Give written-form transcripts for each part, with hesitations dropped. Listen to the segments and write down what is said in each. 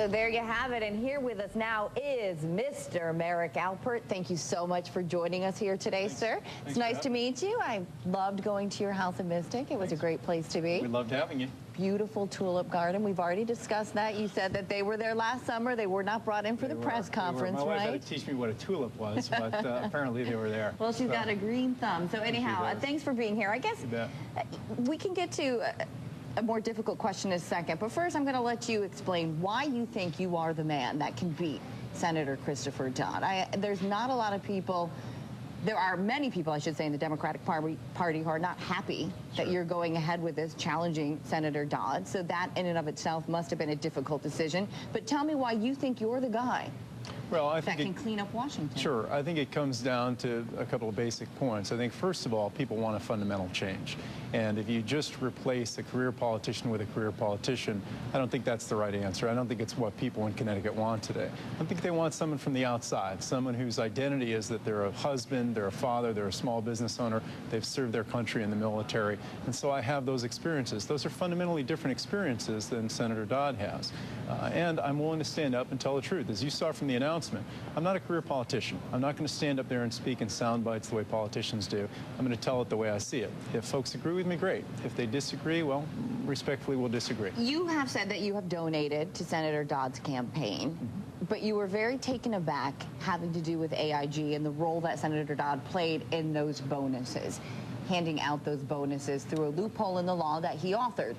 So there you have it, and here with us now is Mr. Merrick Alpert. Thank you so much for joining us here today, sir. It's nice to meet you. I loved going to your house in Mystic. It was a great place to be. We loved having you. Beautiful tulip garden. We've already discussed that. You said that they were there last summer. They were not brought in for the press conference, My wife right? had to teach me what a tulip was, but apparently they were there. Well, she's got a green thumb. So anyhow, thanks for being here. I guess we can get to a more difficult question in a second. But first, I'm going to let you explain why you think you are the man that can beat Senator Christopher Dodd. There's not a lot of people. There are many people, I should say, in the Democratic Party who are not happy that you're going ahead with this, challenging Senator Dodd. So that in and of itself must have been a difficult decision. But tell me why you think you're the guy that can clean up Washington. Sure. I think it comes down to a couple of basic points. I think, first of all, people want a fundamental change. And if you just replace a career politician with a career politician, I don't think that's the right answer. I don't think it's what people in Connecticut want today. I think they want someone from the outside, someone whose identity is that they're a husband, they're a father, they're a small business owner, they've served their country in the military. And so I have those experiences. Those are fundamentally different experiences than Senator Dodd has. And I'm willing to stand up and tell the truth. As you saw from the announcement, I'm not a career politician. I'm not going to stand up there and speak in sound bites the way politicians do. I'm going to tell it the way I see it. If folks agree with me, great. If they disagree, well, respectfully, we'll disagree. You have said that you have donated to Senator Dodd's campaign, but you were very taken aback having to do with AIG and the role that Senator Dodd played in those bonuses, handing out those bonuses through a loophole in the law that he authored.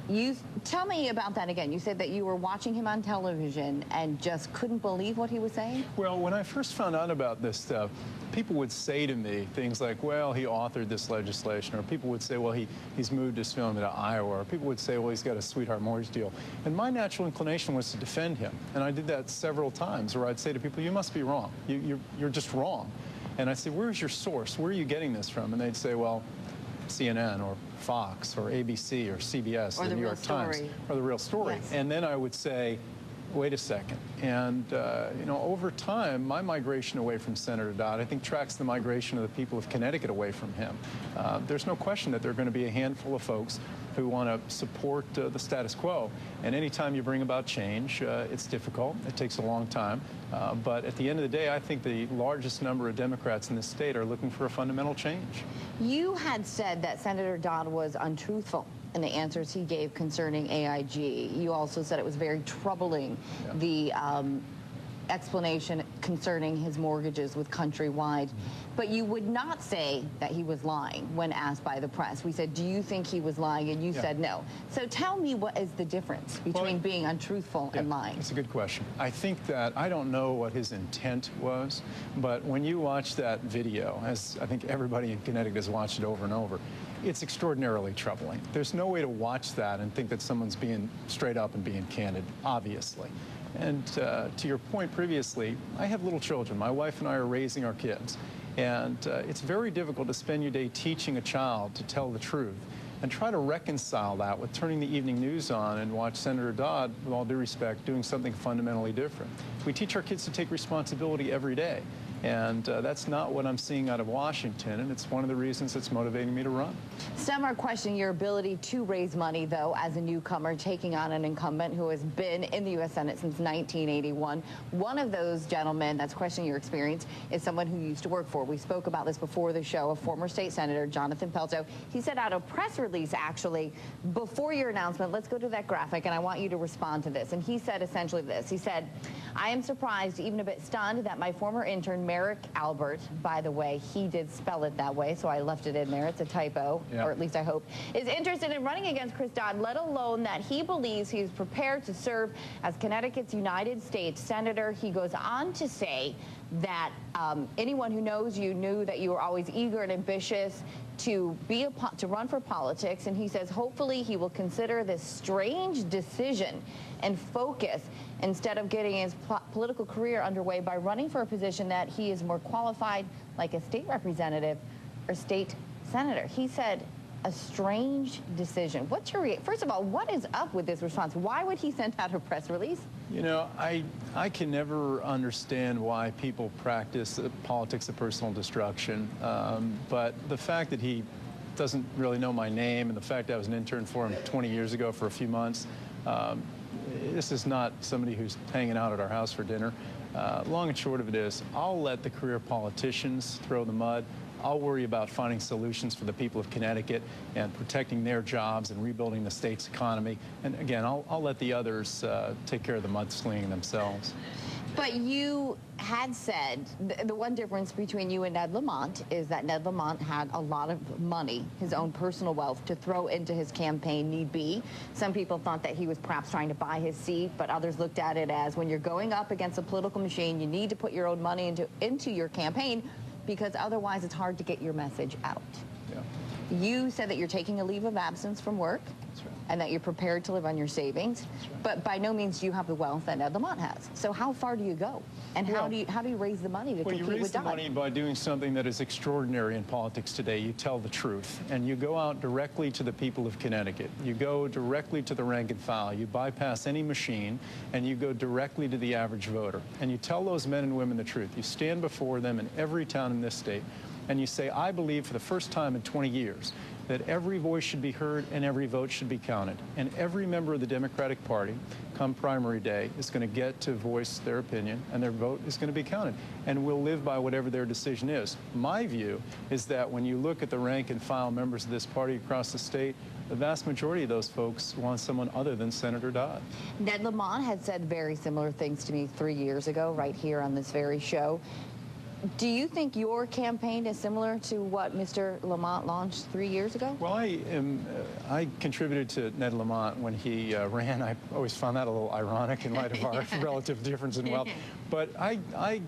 You tell me about that again. You said that you were watching him on television and just couldn't believe what he was saying? Well, when I first found out about this stuff, people would say to me things like, well, he authored this legislation, or people would say, well, he's moved his film to Iowa, or people would say, well, he's got a sweetheart mortgage deal. And my natural inclination was to defend him. And I did that several times, where I'd say to people, you must be wrong. You're just wrong. And I'd say, where's your source? Where are you getting this from? And they'd say, well, CNN or Fox or ABC or CBS or the New York Times or the real story. Yes. And then I would say, wait a second. And, you know, over time, my migration away from Senator Dodd, I think, tracks the migration of the people of Connecticut away from him. There's no question that there are going to be a handful of folks who want to support the status quo. And anytime you bring about change, it's difficult. It takes a long time. But at the end of the day, I think the largest number of Democrats in this state are looking for a fundamental change. You had said that Senator Dodd was untruthful in the answers he gave concerning AIG. You also said it was very troubling, the explanation concerning his mortgages with Countrywide. But you would not say that he was lying when asked by the press. We said, do you think he was lying? And you said no. So tell me, what is the difference between being untruthful and lying? That's a good question. I think that I don't know what his intent was, but when you watch that video, as I think everybody in Connecticut has watched it over and over, it's extraordinarily troubling. There's no way to watch that and think that someone's being straight up and being candid, obviously. And to your point previously, I have little children. My wife and I are raising our kids. And it's very difficult to spend your day teaching a child to tell the truth and try to reconcile that with turning the evening news on and watch Senator Dodd, with all due respect, doing something fundamentally different. We teach our kids to take responsibility every day. And that's not what I'm seeing out of Washington, and it's one of the reasons that's motivating me to run. Some are questioning your ability to raise money, though, as a newcomer, taking on an incumbent who has been in the U.S. Senate since 1981. One of those gentlemen that's questioning your experience is someone who you used to work for. We spoke about this before the show, a former state senator, Jonathan Pelto. He said out a press release, actually, before your announcement, let's go to that graphic, and I want you to respond to this. And he said essentially this. He said, I am surprised, even a bit stunned, that my former intern, Merrick Alpert, by the way, he did spell it that way, so I left it in there. It's a typo, or at least I hope, is interested in running against Chris Dodd, let alone that he believes he's prepared to serve as Connecticut's United States Senator. He goes on to say that anyone who knows you knew that you were always eager and ambitious to run for politics, and he says hopefully he will consider this strange decision and focus instead of getting his political career underway by running for a position that he is more qualified, like a state representative or state senator. He said a strange decision. What's your first of all, what is up with this response? Why would he send out a press release? You know, I can never understand why people practice politics of personal destruction, but the fact that he doesn't really know my name and the fact that I was an intern for him 20 years ago for a few months, this is not somebody who's hanging out at our house for dinner. Long and short of it is, I'll let the career politicians throw the mud. I'll worry about finding solutions for the people of Connecticut and protecting their jobs and rebuilding the state's economy. And again, I'll let the others take care of the mudslinging themselves. But you had said the one difference between you and Ned Lamont is that Ned Lamont had a lot of money, his own personal wealth, to throw into his campaign need be. Some people thought that he was perhaps trying to buy his seat, but others looked at it as when you're going up against a political machine, you need to put your own money into your campaign, because otherwise it's hard to get your message out. Yeah. You said that you're taking a leave of absence from work. That's right. And that you're prepared to live on your savings. Right. But by no means do you have the wealth that Ned Lamont has. So how far do you go? And how do you raise the money to compete with Dodd? Well, you raise the money by doing something that is extraordinary in politics today. You tell the truth. And you go out directly to the people of Connecticut. You go directly to the rank and file. You bypass any machine, and you go directly to the average voter. And you tell those men and women the truth. You stand before them in every town in this state, and you say, I believe for the first time in 20 years that every voice should be heard and every vote should be counted. And every member of the Democratic Party, come primary day, is going to get to voice their opinion, and their vote is going to be counted. And we'll live by whatever their decision is. My view is that when you look at the rank and file members of this party across the state, the vast majority of those folks want someone other than Senator Dodd. Ned Lamont had said very similar things to me 3 years ago, right here on this very show. Do you think your campaign is similar to what Mr. Lamont launched 3 years ago? Well, I contributed to Ned Lamont when he ran. I always found that a little ironic in light of our relative difference in wealth. But I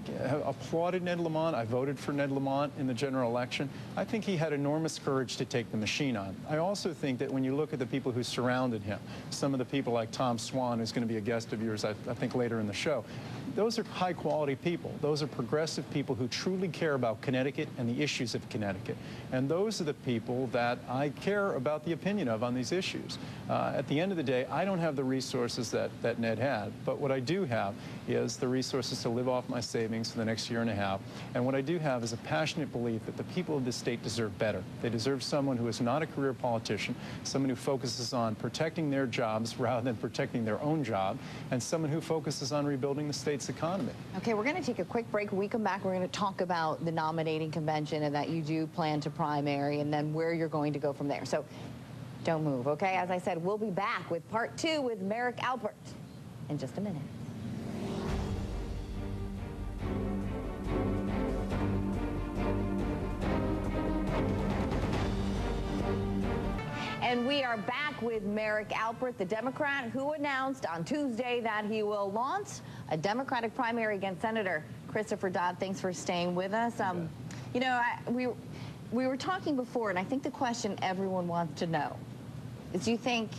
applauded Ned Lamont. I voted for Ned Lamont in the general election. I think he had enormous courage to take the machine on. I also think that when you look at the people who surrounded him, some of the people like Tom Swan, who's going to be a guest of yours, I think, later in the show, those are high-quality people. Those are progressive people who truly care about Connecticut and the issues of Connecticut. And those are the people that I care about the opinion of on these issues. At the end of the day, I don't have the resources that Ned had, but what I do have is the resources to live off my savings for the next year and a half. And what I do have is a passionate belief that the people of this state deserve better. They deserve someone who is not a career politician, someone who focuses on protecting their jobs rather than protecting their own job, and someone who focuses on rebuilding the state's economy. Okay, we're going to take a quick break. When we come back, we're going to talk about the nominating convention and that you do plan to primary and then where you're going to go from there. So don't move, okay? As I said, we'll be back with part 2 with Merrick Alpert in just a minute. And we are back with Merrick Alpert, the Democrat who announced on Tuesday that he will launch a Democratic primary against Senator Christopher Dodd. Thanks for staying with us. You know, we were talking before, and I think the question everyone wants to know is, do you think,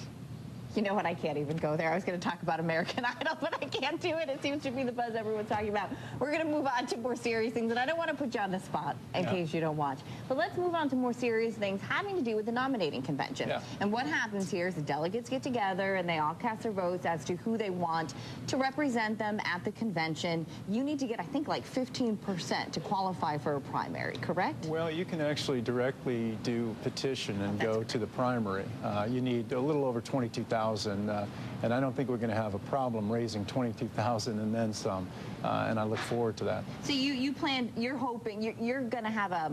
you know what, I can't even go there. I was going to talk about American Idol, but I can't do it. It seems to be the buzz everyone's talking about. We're going to move on to more serious things, and I don't want to put you on the spot in case you don't watch. But let's move on to more serious things having to do with the nominating convention. And what happens here is the delegates get together, and they all cast their votes as to who they want to represent them at the convention. You need to get, I think, like 15% to qualify for a primary, correct? Well, you can actually directly do petition and go to the primary. You need a little over 22,000. And I don't think we're going to have a problem raising 22,000 and then some, and I look forward to that. So you're hoping, you're going to have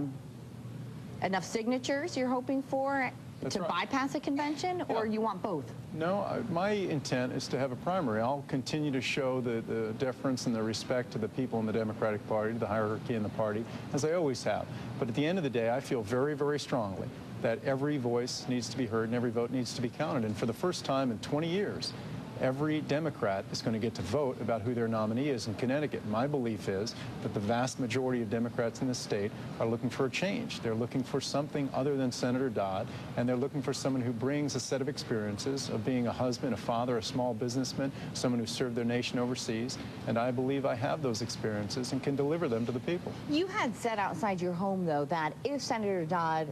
enough signatures you're hoping for to bypass a convention, or you want both? No, my intent is to have a primary. I'll continue to show the deference and the respect to the people in the Democratic Party, to the hierarchy in the party, as I always have. But at the end of the day, I feel very, very strongly that every voice needs to be heard and every vote needs to be counted. And for the first time in 20 years, every Democrat is going to get to vote about who their nominee is in Connecticut. My belief is that the vast majority of Democrats in the state are looking for a change. They're looking for something other than Senator Dodd, and they're looking for someone who brings a set of experiences of being a husband, a father, a small businessman, someone who served their nation overseas. And I believe I have those experiences and can deliver them to the people. You had said outside your home, though, that if Senator Dodd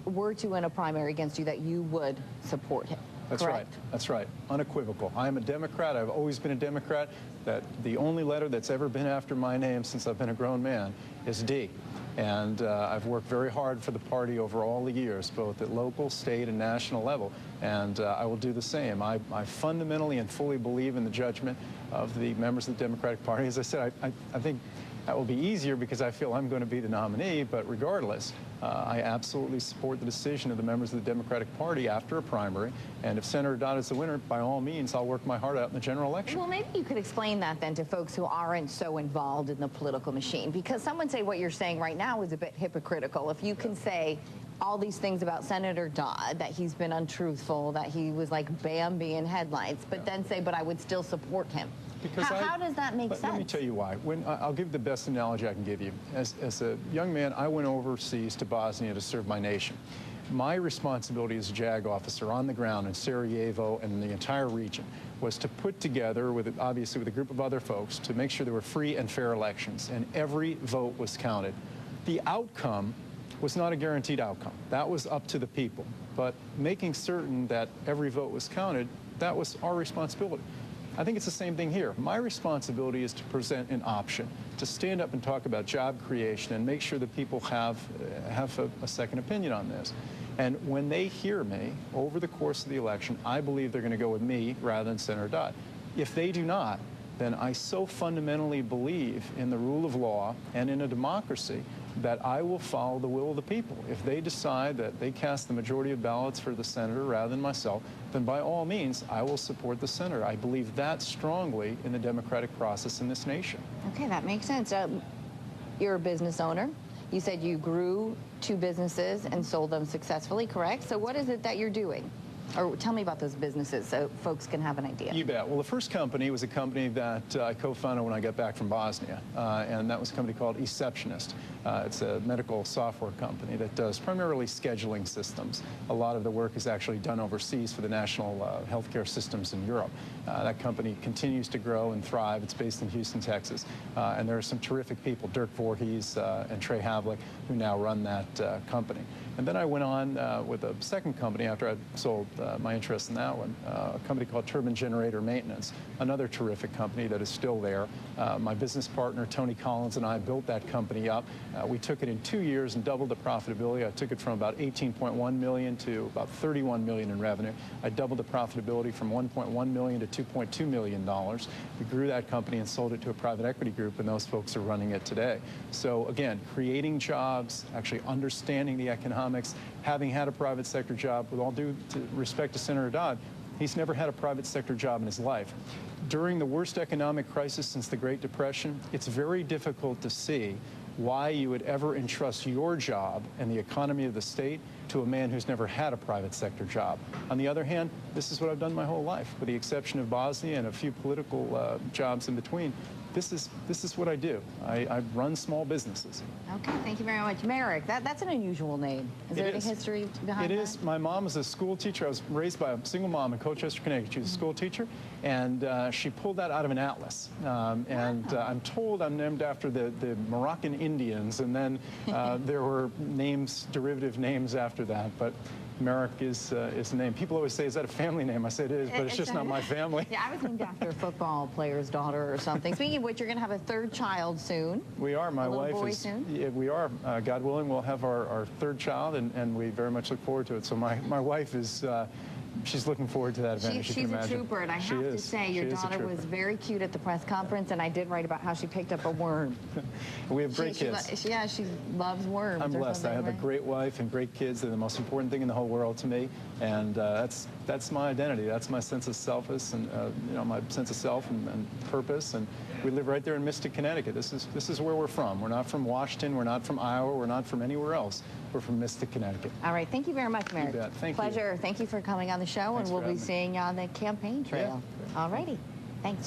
were to win a primary against you, that you would support him. That's correct? right. That's right. Unequivocal. I'm a Democrat. I've always been a Democrat. That the only letter that's ever been after my name since I've been a grown man is D. And I've worked very hard for the party over all the years, both at local, state, and national level. And I will do the same. I fundamentally and fully believe in the judgment of the members of the Democratic Party. As I said, I think that will be easier because I feel I'm going to be the nominee, but regardless, I absolutely support the decision of the members of the Democratic Party after a primary. And if Senator Dodd is the winner, by all means, I'll work my heart out in the general election. Well, maybe you could explain that then to folks who aren't so involved in the political machine, because some would say what you're saying right now is a bit hypocritical. If you can say all these things about Senator Dodd, that he's been untruthful, that he was like Bambi in headlights, but then say, but I would still support him. How does that make sense? Let me tell you why. I'll give the best analogy I can give you. As a young man, I went overseas to Bosnia to serve my nation. My responsibility as a JAG officer on the ground in Sarajevo and the entire region was to put together, obviously with a group of other folks, to make sure there were free and fair elections, and every vote was counted. The outcome was not a guaranteed outcome. That was up to the people. But making certain that every vote was counted, that was our responsibility. I think it's the same thing here. My responsibility is to present an option, to stand up and talk about job creation and make sure that people have a second opinion on this. And when they hear me over the course of the election, I believe they're going to go with me rather than Senator Dodd. If they do not, then I so fundamentally believe in the rule of law and in a democracy that I will follow the will of the people. If they decide that they cast the majority of ballots for the senator rather than myself, then by all means, I will support the senator. I believe that strongly in the democratic process in this nation. Okay, that makes sense. You're a business owner. You said you grew 2 businesses and sold them successfully, correct? So what is it that you're doing? Or tell me about those businesses so folks can have an idea. You bet. Well, the first company was a company that I co-founded when I got back from Bosnia, and that was a company called Eceptionist. It's a medical software company that does primarily scheduling systems. A lot of the work is actually done overseas for the national healthcare systems in Europe. That company continues to grow and thrive. It's based in Houston, Texas, and there are some terrific people, Dirk Voorhees and Trey Havlick, who now run that company. And then I went on with a second company after I sold my interest in that one, a company called Turbine Generator Maintenance, another terrific company that is still there. My business partner, Tony Collins, and I built that company up. We took it in 2 years and doubled the profitability. I took it from about $18.1 million to about $31 million in revenue. I doubled the profitability from $1.1 million to $2.2 million. We grew that company and sold it to a private equity group, and those folks are running it today. So again, creating jobs, actually understanding the economics, having had a private sector job, with all due respect to Senator Dodd, he's never had a private sector job in his life. During the worst economic crisis since the Great Depression, it's very difficult to see why you would ever entrust your job and the economy of the state to a man who's never had a private sector job. On the other hand, this is what I've done my whole life, with the exception of Bosnia and a few political jobs in between. This is what I do. I run small businesses. Okay, thank you very much. Merrick, that's an unusual name. Is there any history behind that? It is. My mom was a school teacher. I was raised by a single mom in Colchester, Connecticut. She was a school teacher, and she pulled that out of an atlas. I'm told I'm named after the Moroccan Indians, and then there were names, derivative names after that. But Merrick is the name. People always say, is that a family name? I say it is, but it's just not my family. Yeah, I was named after a football player's daughter or something. Speaking of which, you're going to have a 3rd child soon. We are. My wife is. Soon? Yeah, we are. God willing, we'll have our 3rd child, and we very much look forward to it. So my wife is. She's looking forward to that event. She's a trooper, and I have to say, your daughter was very cute at the press conference, and I did write about how she picked up a worm. We have great kids. She loves worms. I'm blessed. I have a great wife and great kids. They're the most important thing in the whole world to me, and that's my identity. That's my sense of self and my sense of self and purpose. And we live right there in Mystic, Connecticut. This is where we're from. We're not from Washington. We're not from Iowa. We're not from anywhere else. We're from Mystic, Connecticut. All right. Thank you very much, Merrick. You bet. Thank you. Pleasure. Thank you for coming on the show, and we'll be seeing you on the campaign trail. Yeah. All righty. Thanks.